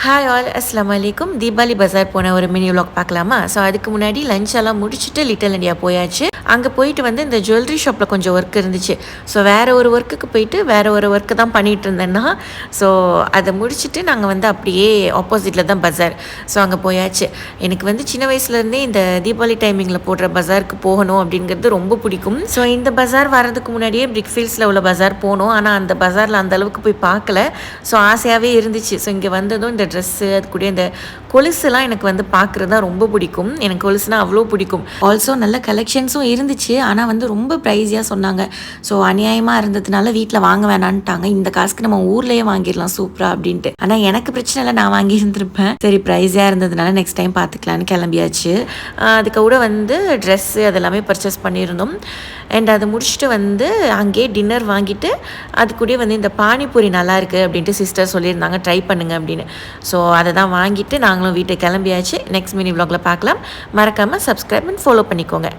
Hi all அஸ்ஸலாமு அலைக்கும். தீபாவளி பஜார் போன ஒரு மினி விலாக் பார்க்கலாமா? ஸோ அதுக்கு முன்னாடி லஞ்ச் எல்லாம் முடிச்சுட்டு லிட்டில் இந்தியா போயாச்சு. அங்கே போயிட்டு வந்து இந்த ஜுவல்லரி ஷாப்பில் கொஞ்சம் ஒர்க் இருந்துச்சு. ஸோ வேறு ஒரு ஒர்க்குக்கு போயிட்டு வேறு ஒரு ஒர்க்கு தான் பண்ணிகிட்டு இருந்தேன்னா, ஸோ அதை முடிச்சுட்டு நாங்கள் வந்து அப்படியே ஆப்போசிட்டில் தான் பஜார். ஸோ அங்கே போயாச்சு. எனக்கு வந்து சின்ன வயசுலேருந்தே இந்த தீபாவளி டைமிங்கில் போடுற பஜாருக்கு போகணும் அப்படிங்கிறது ரொம்ப பிடிக்கும். ஸோ இந்த பஜார் வரதுக்கு முன்னாடியே பிரிக்ஃபீல்ட்ஸில் உள்ள பஜார் போனோம். ஆனால் அந்த பஜாரில் அந்த அளவுக்கு போய் பார்க்கல. ஸோ ஆசையாகவே இருந்துச்சு. ஸோ இங்கே வந்ததும் இந்த ட்ரெஸ்ஸு அது கூட இந்த கொலுசுலாம் எனக்கு வந்து பார்க்குறது தான் ரொம்ப பிடிக்கும். எனக்கு கொலுசுனா அவ்வளோ பிடிக்கும். ஆல்சோ நல்ல கலெக்ஷன்ஸும் இருந்துச்சு. ஆனால் வந்து ரொம்ப ப்ரைஸியாக சொன்னாங்க. ஸோ அநியாயமாக இருந்ததுனால வீட்டில் வாங்க வேணான்ட்டாங்க. இந்த காசுக்கு நம்ம ஊர்லேயே வாங்கிடலாம் சூப்பராக அப்படின்ட்டு. ஆனால் எனக்கு பிரச்சனை இல்லை, நான் வாங்கி இருந்திருப்பேன். சரி ப்ரைஸியாக இருந்ததுனால நெக்ஸ்ட் டைம் பார்த்துக்கலான்னு கிளம்பியாச்சு. அதுக்கு கூட வந்து ட்ரெஸ்ஸு அதெல்லாமே பர்ச்சேஸ் பண்ணியிருந்தோம். அண்ட் அதை முடிச்சுட்டு வந்து அங்கேயே டின்னர் வாங்கிட்டு அது கூட வந்து இந்த பானிபூரி நல்லாயிருக்கு அப்படின்ட்டு சிஸ்டர் சொல்லியிருந்தாங்க, ட்ரை பண்ணுங்க அப்படின்னு. ஸோ அதை தான் வாங்கிட்டு நாங்களும் வீட்டுக்கு கிளம்பியாச்சு. நெக்ஸ்ட் மினி விலாகில் பார்க்கலாம். மறக்காமல் சப்ஸ்கிரைப் அண்ட் ஃபாலோ பண்ணிக்கோங்க.